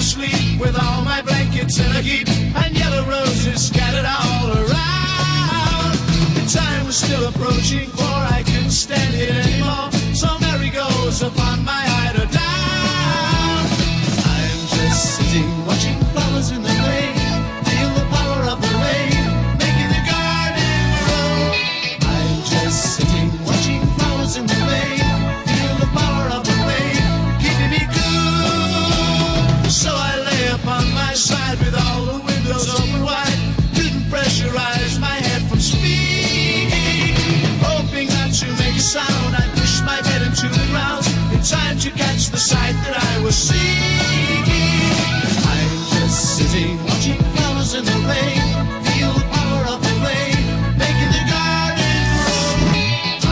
asleep with all my blankets in a heap and yellow roses scattered all around. The time was still approaching, for I couldn't stand it anymore. So Mary goes upon my eider down. I'm just sitting watching flowers in the rain, feel the power of the rain making the garden grow. I'm just sitting watching flowers in the rain, feel the power of the rain keeping me cool. So I lay upon my side with all the windows open wide, couldn't pressurize my head from speaking, hoping not to make a sound. I pushed my bed into the ground in time to catch the sight that I was seeking. I'm just sitting watching flowers in the rain, feel the power of the rain making the garden grow.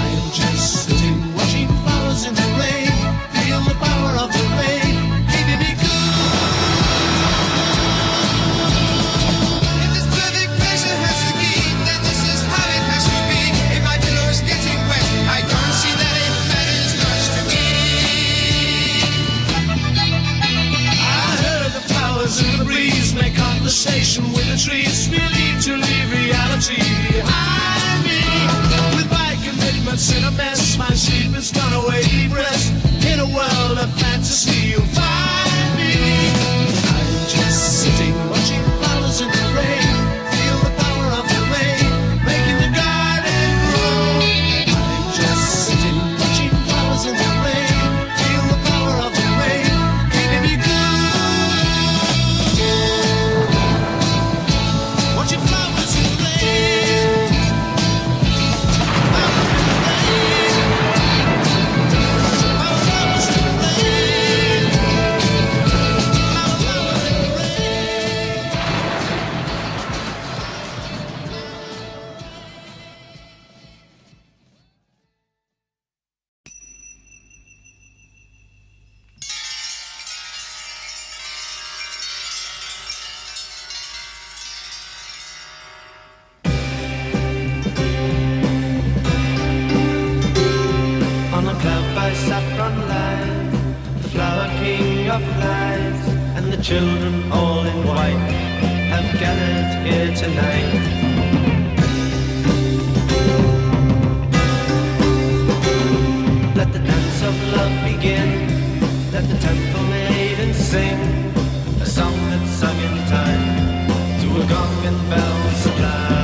I'm just sitting watching flowers in the rain, feel the power of the rain keeping me cool. If this perfect pleasure has the key, then this is how it has to be. If my pillow is getting wet, I don't see that it matters much to me. I heard the flowers in the breeze make conversation with the trees, relieved to leave reality behind me. With my commitments in a mess, my sleep has gone away, deep rest. In a world of fantasy you'll find me. I'm just sitting watching flowers in the rain, feel the power of the rain making the garden grow. I'm just sitting watching flowers in the rain, feel the power of the rain keeping me good. Watching flowers in the rain, flowers in the rain, flowers in the rain, flowers in the rain. On a cloud by saffron light, the flower king of lights, and the children all in white have gathered here tonight. Let the dance of love begin, let the temple maidens sing a song that's sung in time to a gong and bell sublime.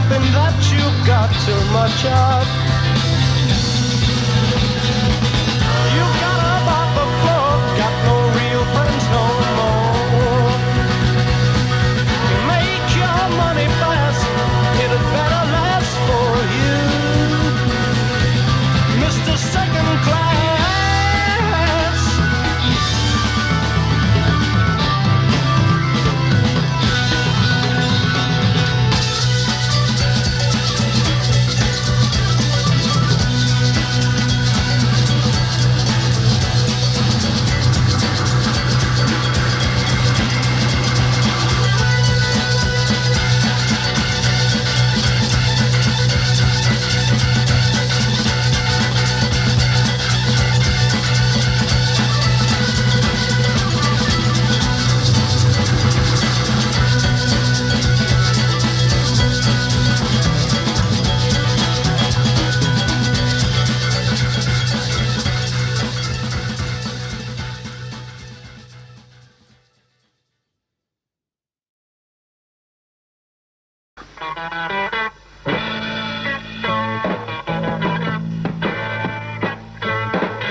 something that you've got too much of. You got about the floor, got no real friends no more. Make your money fast, it had better last for you, Mr. Second Class.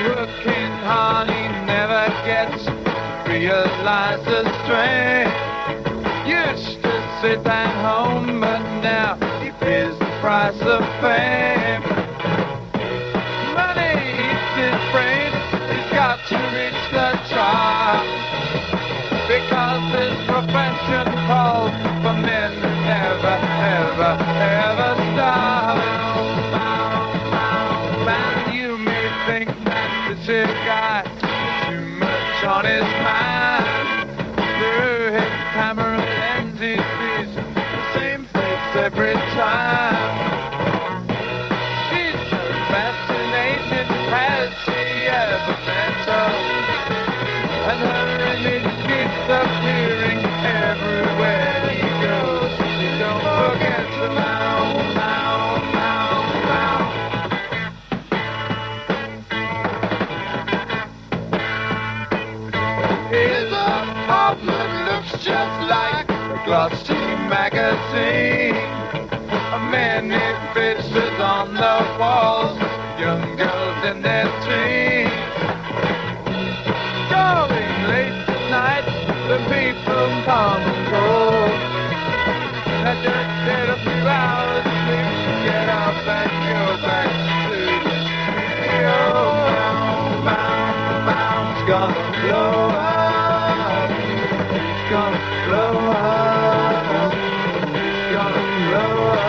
Working hard, he never gets to realize the strength. Used to sit at home, but now he pays the price of fame. Money eats his brain, he's got to reach the top, because his profession calls for men who never, ever, ever stop. Man, you may think that this here guy has too much on his mind. Through his camera lens he sees the same face every time. She's so fascinating, has she ever met her? And her image keeps appearing everywhere he goes. You don't forget to his apartment looks just like a glossy magazine. Many pictures on the walls, young girls in their teens. Going late at night, the people come and go. I just get a few hours sleep, get up and go back to the studio. It's gonna blow up. It's gonna blow up. It's gonna blow up.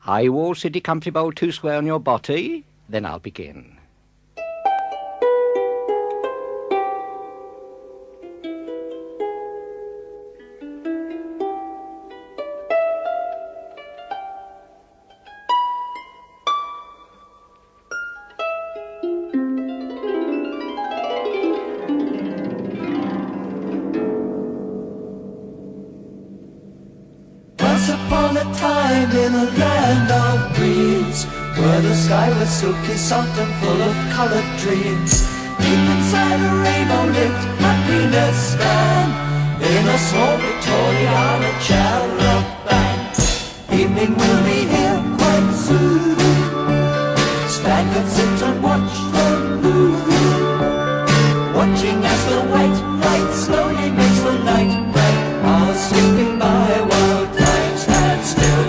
Are you all city comfortable, 2 square on your body? Then I'll begin. Once upon a time in a land of dreams, where the sky was silky soft and full of colored dreams, deep inside a rainbow lived happiness man, in a small Victoriana caravan. Evening will be here quite soon, Stan could sit and watch the moon, watching as the white light slowly makes the night bright, while skipping by while time stands still.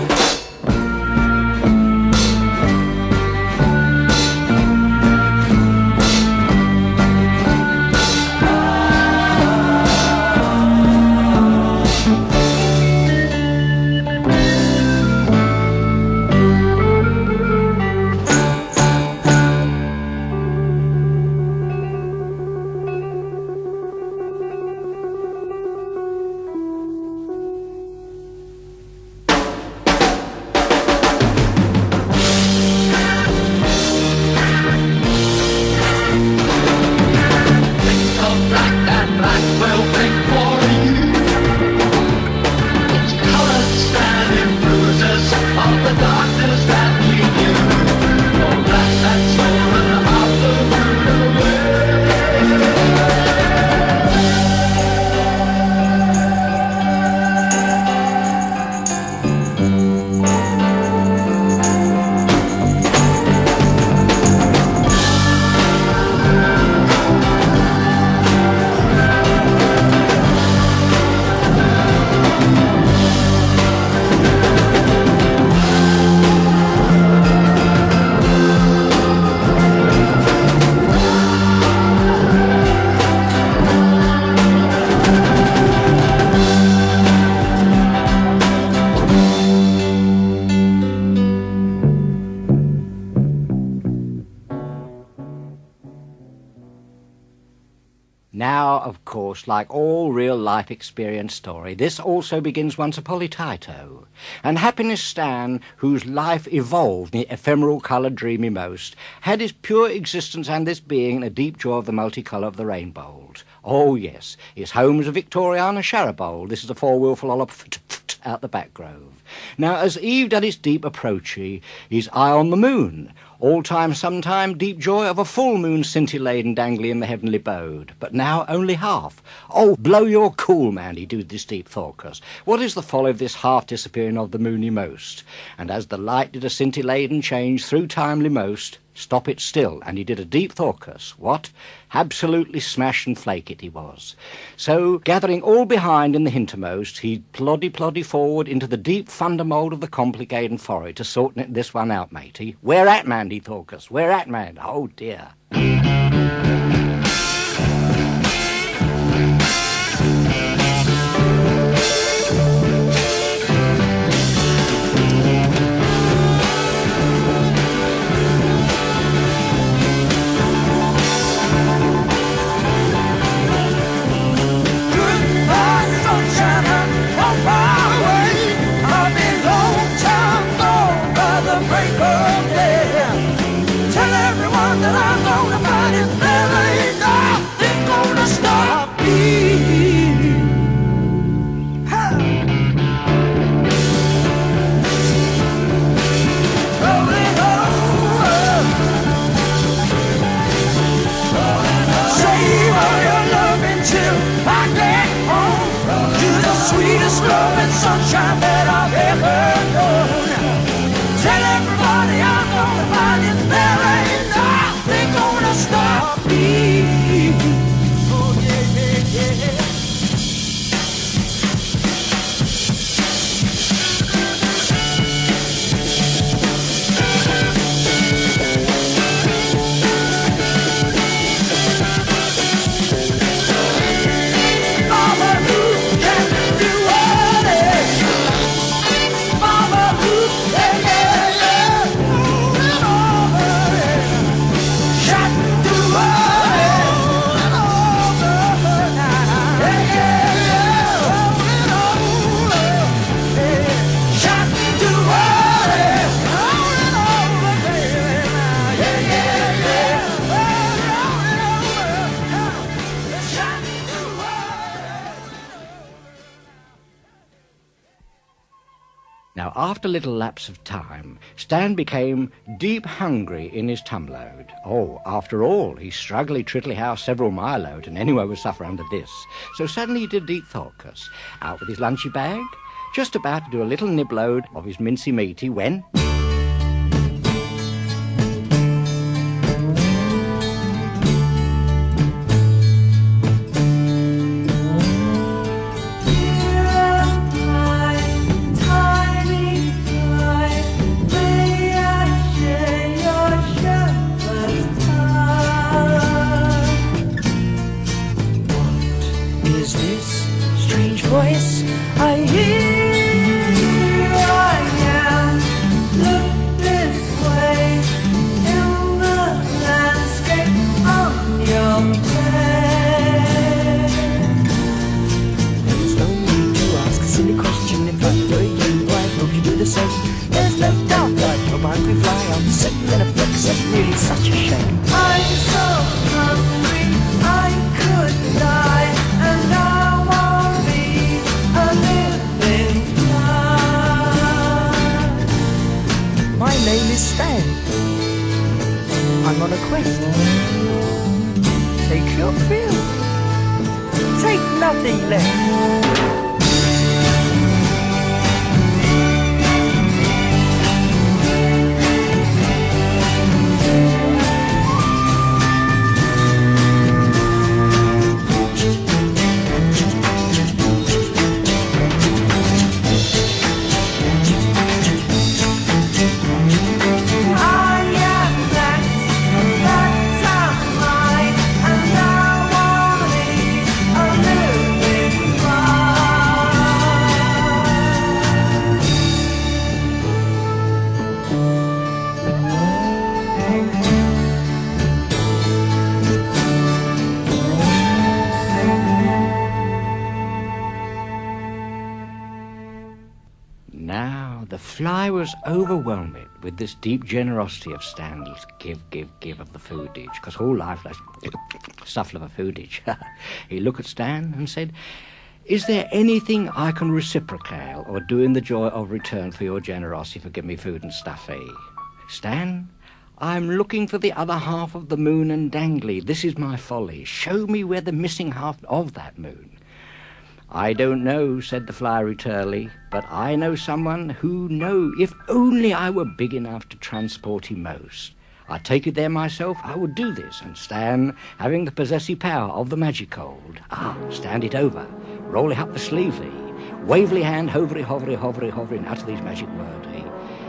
Now, of course, like all real-life experience story, this also begins once upon a Taito. And Happiness Stan, whose life evolved in the ephemeral colour dreamy most, had his pure existence and this being a deep joy of the multicolour of the rainbows. Oh, yes, his home was a Victoriana Sharabold. This is a four-wheelful ollop out the back grove. Now, as eve did its deep approachy, his eye on the moon, all time, sometime, deep joy of a full moon scintillating dangling in the heavenly bode. But now only half. Oh, blow your cool, man, he do this deep thoughtless. What is the folly of this half disappearing of the moony most? And as the light did a scintillating change through timely most, stop it still, and he did a deep thoughtless. What? Absolutely smash and flake it he was. So, gathering all behind in the hintermost, he ploddy forward into the deep thundermold of the complicated forehead to sort this one out, matey. Where at, man, he thoughtless? Where at, man? Oh, dear. Sunshine that I've ever known. Tell everybody I'm gonna find it. There ain't nothing gonna stop me. Oh yeah, yeah, yeah. Mama, who can do it? Mama, who can, yeah. after a little lapse of time, Stan became deep hungry in his tumload. Oh, after all, he struggly triddly house several mile out, and anyone would suffer under this. So suddenly he did deep thought, 'cause out with his lunchy bag, just about to do a little nibload of his mincy meaty when... Voice I hear, I am. Look this way in the landscape on your bed. There's no need to ask a silly question. If I were you, I hope you do the same. There's no doubt that I hope I could fly on sitting in a fix. It's really such a shame. I'm so hungry, I could die, and I my name is Stan. I'm on a quest. Take your fill. Take nothing less. The fly was overwhelmed with this deep generosity of Stanley's give of the foodage, because whole life was stuff of a foodage. He looked at Stan and said, "Is there anything I can reciprocate or do in the joy of return for your generosity for giving me food and stuff, eh? Stan, I'm looking for the other half of the moon and dangly. This is my folly. Show me where the missing half of that moon." "I don't know," said the fly returly, "but I know someone who know. If only I were big enough to transport him most. I take it there myself, I would do this, and Stan, having the possessive power of the magic hold, stand it over, roll it up the sleevely, wavely hand, hovery, and utter these magic words, eh?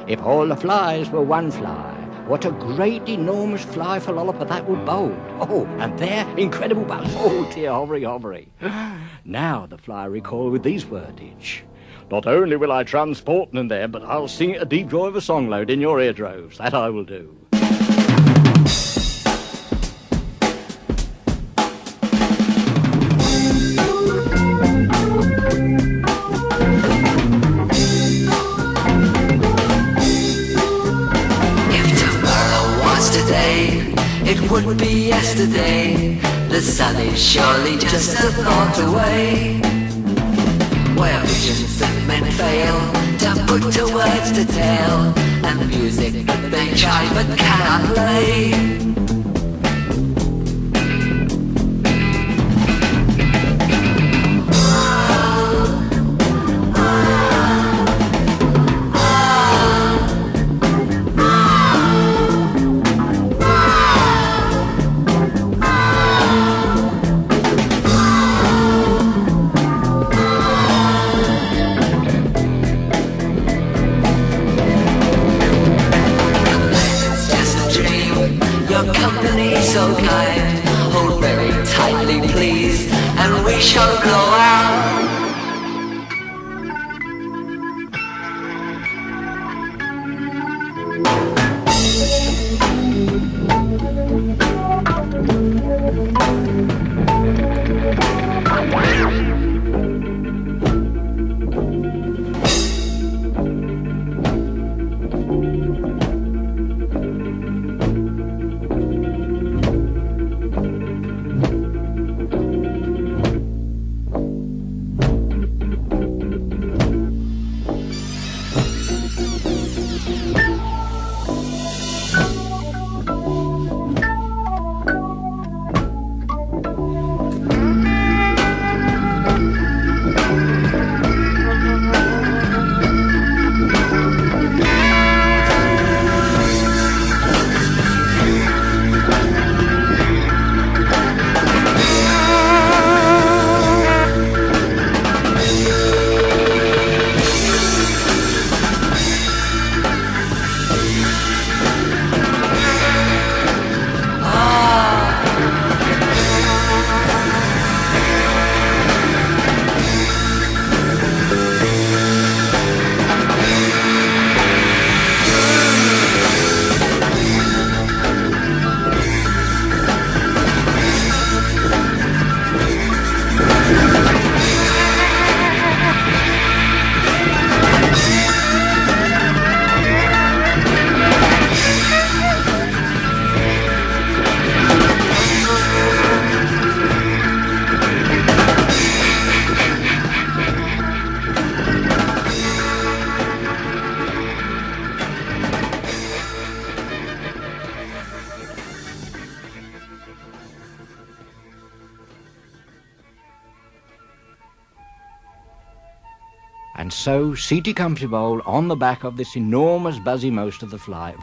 If all the flies were one fly, what a great, enormous fly for lollop that would bold. Oh, and there, incredible buzz. Oh, dear, hovery. Now the fly recalled with these wordage. Not only will I transport them there, but I'll sing it a deep joy of a song load in your eardroves. That I will do. It would be yesterday. The sun is surely just a thought away. Where visions that men fail to put to words to tell, and music that they try but cannot play. So kind, hold very tightly please, and we shall go out. And so, seated comfortable on the back of this enormous buzzy most of the flight,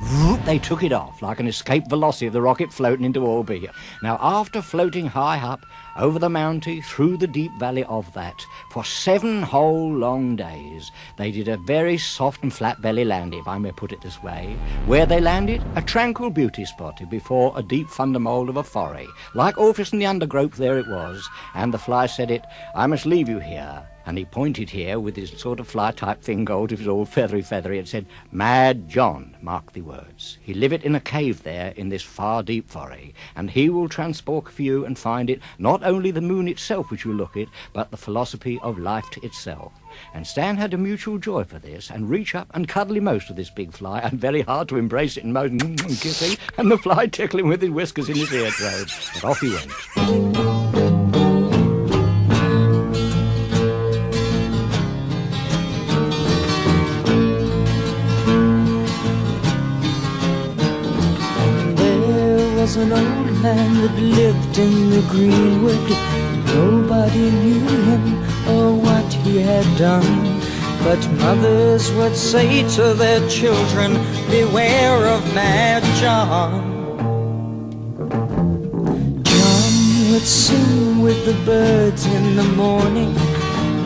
they took it off like an escape velocity of the rocket floating into orbit. Now, after floating high up over the mountain, through the deep valley of that, for 7 whole long days, they did a very soft and flat belly landing, if I may put it this way. Where they landed, a tranquil beauty spot before a deep thundermold of a foray. Like Orpheus in the undergrowth, there it was, and the fly said it, I must leave you here. And he pointed here with his sort of fly-type thing gold, it was all feathery, and said, Mad John, mark the words. He liveth in a cave there in this far deep foray, and he will transport for you and find it not only the moon itself which you look at, but the philosophy of life itself. And Stan had a mutual joy for this, and reach up and cuddly most of this big fly, and very hard to embrace it and most and kissing, and the fly tickling with his whiskers in his eardrobe. But off he went. Was an old man that lived in the greenwood. Nobody knew him or what he had done, but mothers would say to their children, beware of Mad John. John would sing with the birds in the morning,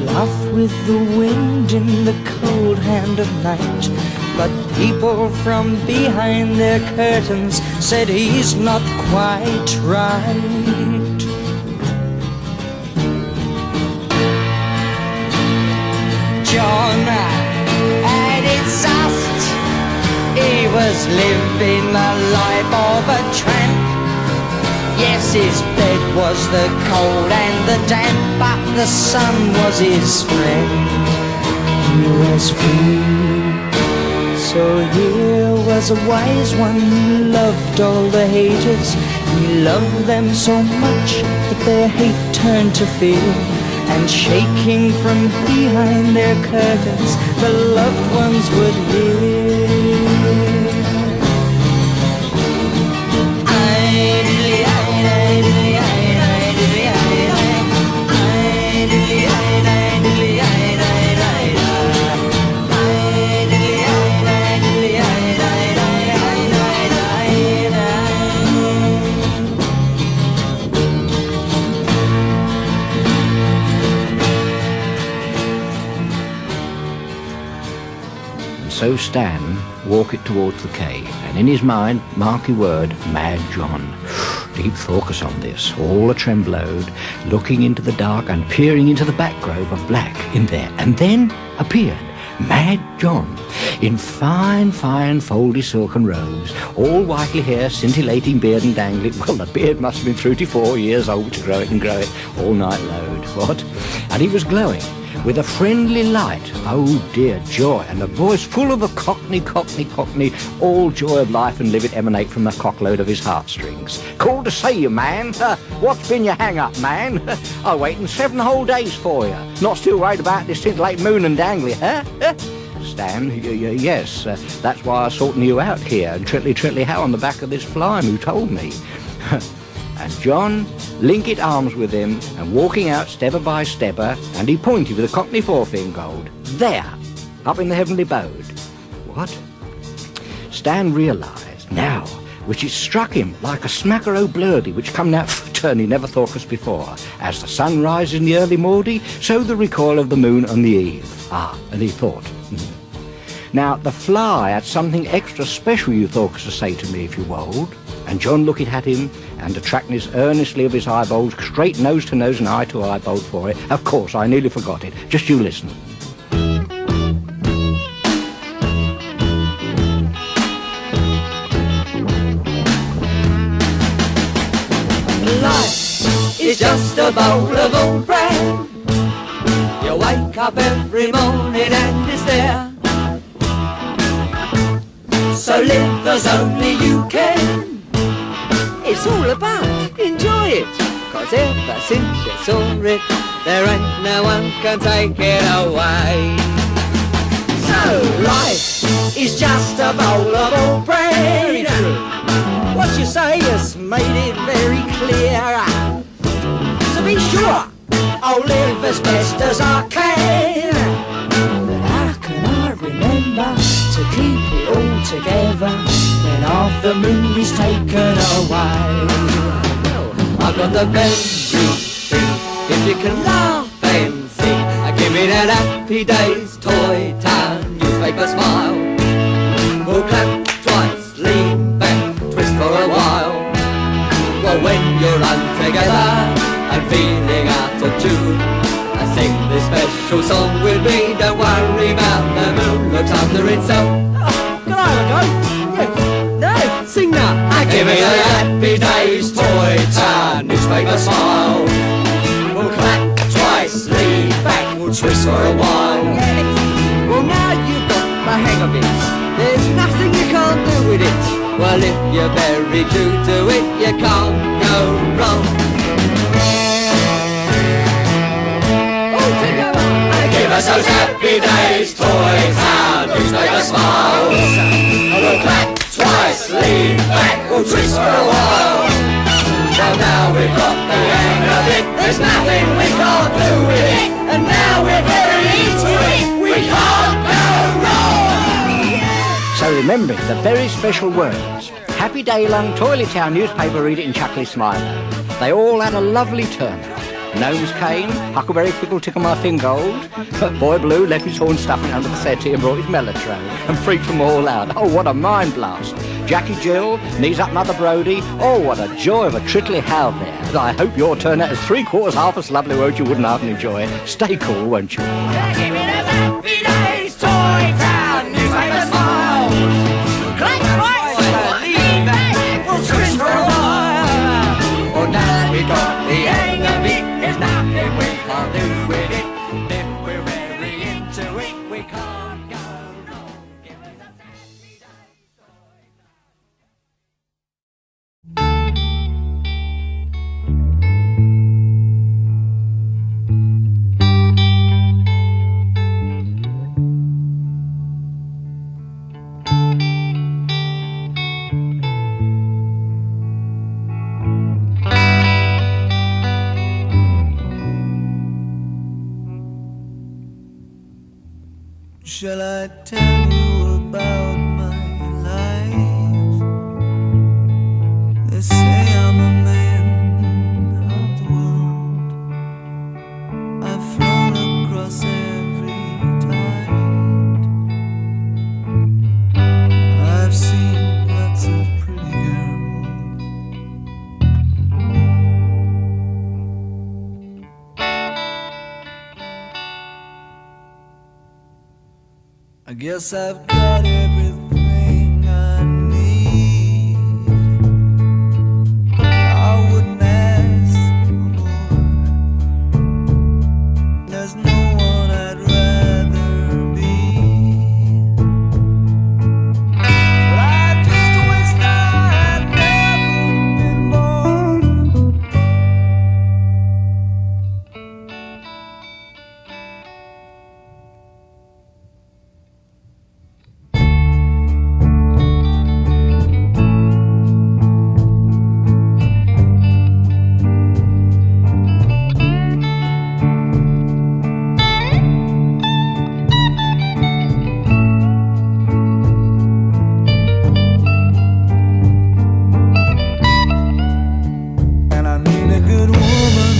laugh with the wind in the cold hand of night. But people from behind their curtains said he's not quite right. John had it soft. He was living the life of a tramp. Yes, his bed was the cold and the damp, but the sun was his friend. He was free. So here was a wise one who loved all the haters. He loved them so much that their hate turned to fear. And shaking from behind their curtains, the loved ones would hear. So Stan walked towards the cave, and in his mind, mark your word, Mad John. Deep focus on this, all a tremblowed, looking into the dark and peering into the background of black in there, and then appeared Mad John, in fine foldy silken robes, all whitely hair, scintillating beard and dangling. Well, the beard must have been 34 years old to grow it all night load. What? And he was glowing with a friendly light. Oh dear, joy, and a voice full of a cockney, all joy of life and live emanate from the cockload of his heartstrings. Called to see you, man. What's been your hang-up, man? I'm waiting 7 whole days for you. Not still worried about this scintillating moon and dangly, huh? Stan, yes, that's why I'm sorting you out here, and trittly how on the back of this fly, who told me. And John linked arms with him, and walking out stepper by stepper, and he pointed with a cockney forefinger gold. There, up in the heavenly abode. What? Stan realised now, which it struck him like a smacker o' blurdy which come out for a turn he never thought us before. As the sun rises in the early morning, so the recoil of the moon on the eve. And he thought, Now, the fly had something extra special you thought to say to me if you wold. And John looked at him, and attracting earnestly of his eyeballs, straight nose to nose and eye to eyeball for it. Of course, I nearly forgot it. Just you listen. Life is just a bowl of old bread. You wake up every morning and it's there. So live as only you can. It's all about enjoy it, 'cause ever since you saw it, there ain't no one can take it away. So life is just a bowl of old bread. What you say has made it very clear. So be sure I'll live as best as I can. together when half the moon is taken away. I've got the very thing, if you can laugh and sing, give me that Happy Days Toy Town newspaper smile. We'll clap twice, lean back, twist for a while. Well, when you're untogether and feeling out of tune, I sing this special song with me. Don't worry about the moon, looks after itself. Oh, can I have a go? Yeah. No, sing now. Give me the Happy Days Toy Town newspaper smile. We'll clap twice, lean back, we'll twist for a while. Yes. Well, now you've got the hang of it. There's nothing you can't do with it. Well, if you're very true to it, you can't go wrong. Oh, take over. Give us those Happy Days Toy Town newspaper smile. We'll clap twice, lean back, we'll twist for a while. Well, now we've got the hang of it, there's nothing we can't do with it, and now we're very into it, we can't go wrong! So remember the very special words. Happy Day Long, Toilet Town newspaper reader and Chuckly Smiler. They all had a lovely turnout. Gnomes came, Huckleberry Pickle Tickle My Fingold, but Boy Blue left his horn stuffing under the settee and brought his mellotron and freaked them all out. Oh, what a mind blast. Jackie Jill, Knees Up Mother Brodie, oh, what a joy of a trickly howl there. I hope your turnout is 3/4 half as lovely, won't you? Wouldn't half enjoy it. Stay cool, won't you? Give me the Happy Days Toy Town newspaper smile. Clap twice, lean back, we'll twist for a while. Oh, now we got the hang of it, there's nothing we can't do with it. If we're very into it, we can't go wrong. Give us a Happy Days Toy Shall I tell you about my life? They say I'm a man of the world. I've flown across every tide. I've seen lots of pretty girls. I guess I've got everything I need. I wouldn't ask for more. There's no one I'd rather be. But I just wish that I'd never been born. And I need a good woman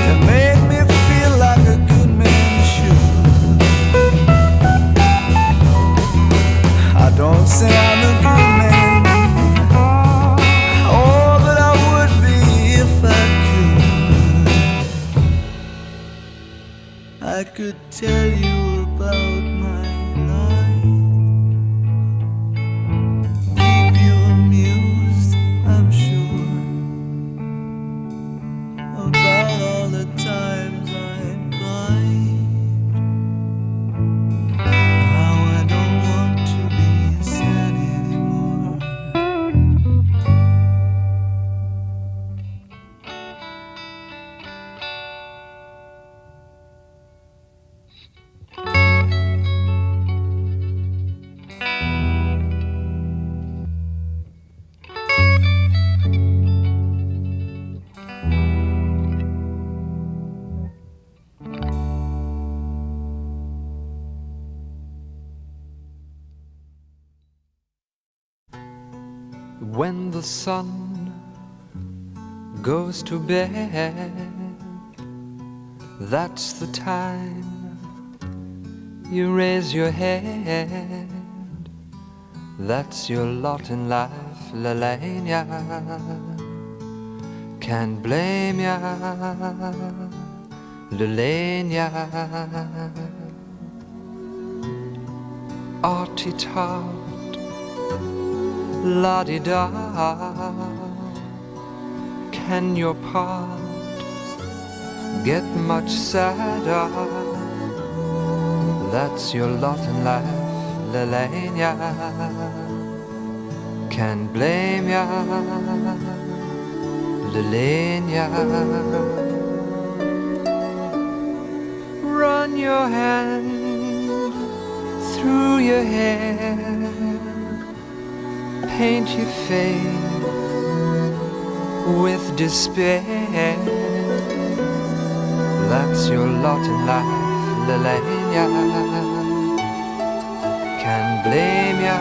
to make me feel like a good man should. I don't say I'm a good man, oh, but I would be if I could. I could tell you about my life, keep you amused, I'm sure, about all the times I cried, how I don't want to be sad anymore. When the sun goes to bed, that's the time you raise your head. That's your lot in life, Lalena. Can't blame ya, Lalena. Arty-tart, la-di-da. Can your part get much sadder? That's your lot in life, Lalena. Can't blame ya, Lalena. Run your hand through your hair, paint your face with despair. That's your lot in life, Lalena. Can't blame ya,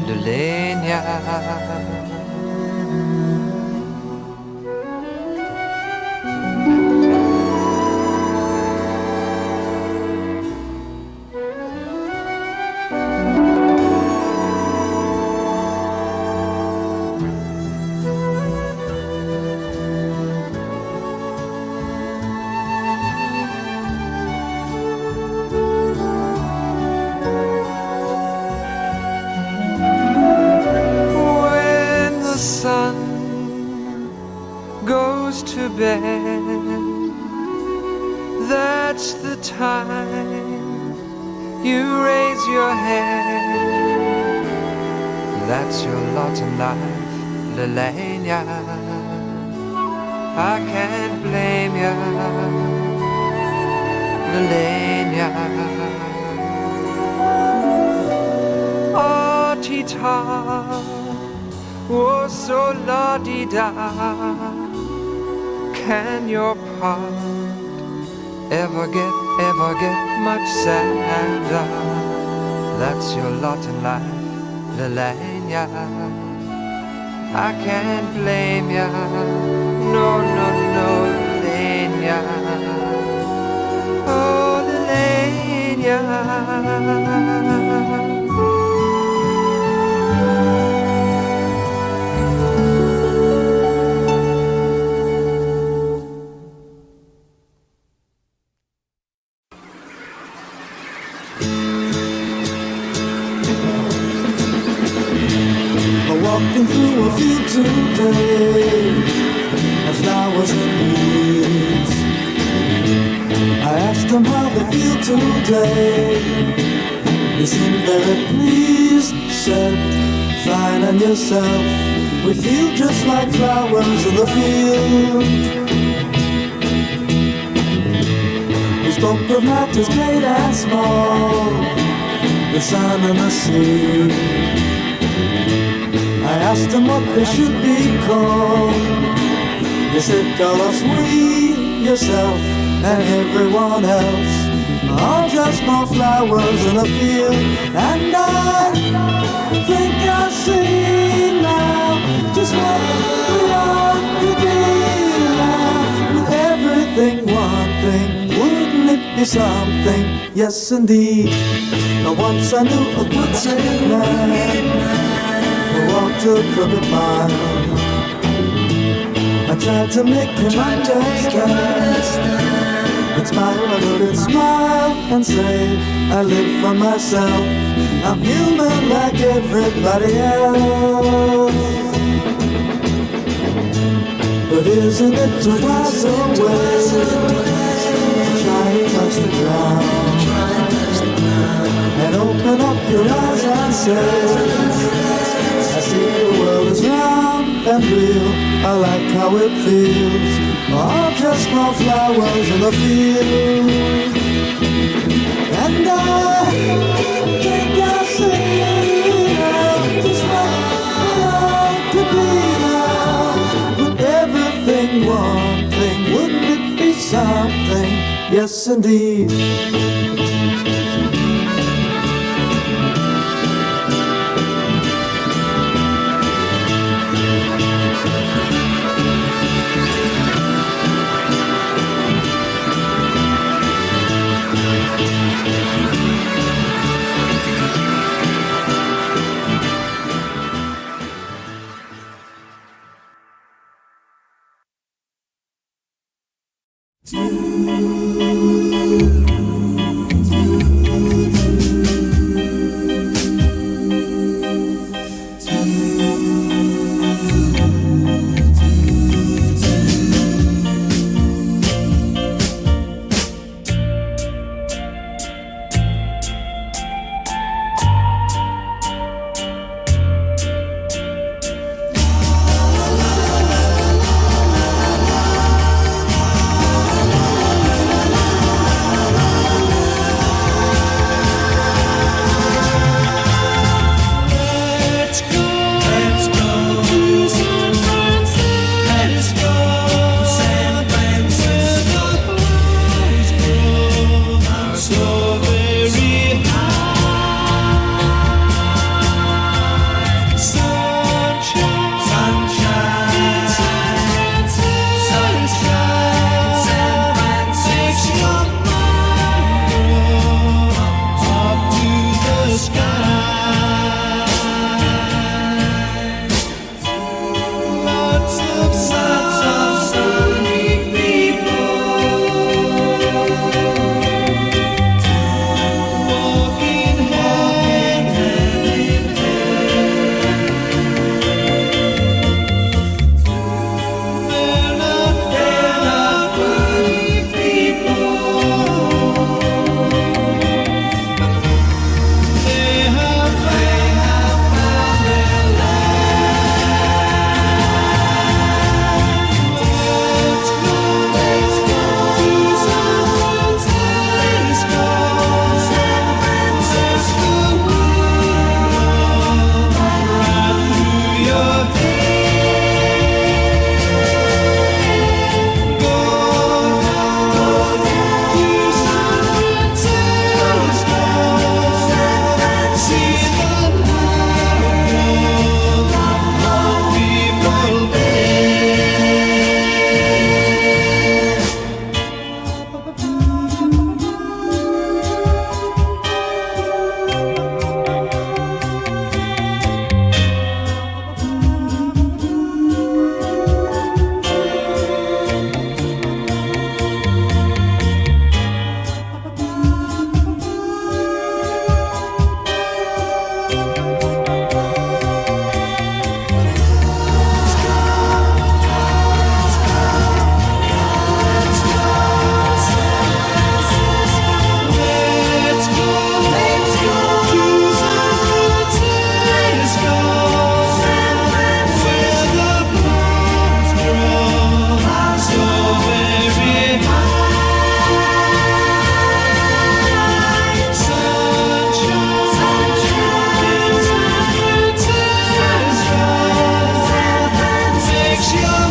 Lalena. That's the time you raise your head. That's your lot in life, Lalena. I can't blame ya, Lalena. Arty-tart, oh so la-di-da. Can your part ever get much sadder? That's your lot in life, Lalena. I can't blame ya, no, Lalena. Oh, Lalena. Walking through a field today of flowers and weeds. I asked them how they feel today. They seemed very pleased. Said, fine, and yourself? We feel just like flowers in the field. We spoke of matters great and small, the sun and the sea. I asked them what they should be called. They said, call us we, yourself, and everyone else. All just more flowers in a field. And I think I see now just what we ought to be now. With everything one thing, wouldn't it be something? Yes, indeed. Once I knew a Quicksilver man. Walked a crooked mile. I tried to make him understand. It's my good smile and say, I live for myself. I'm human like everybody else. But isn't it a wiser way to try and touch the ground and open up your eyes and say, I see the world is round and real. I like how it feels. All just more flowers in the field. And I think I see now just what we ought to be now. With everything one thing, wouldn't it be something? Yes, indeed. your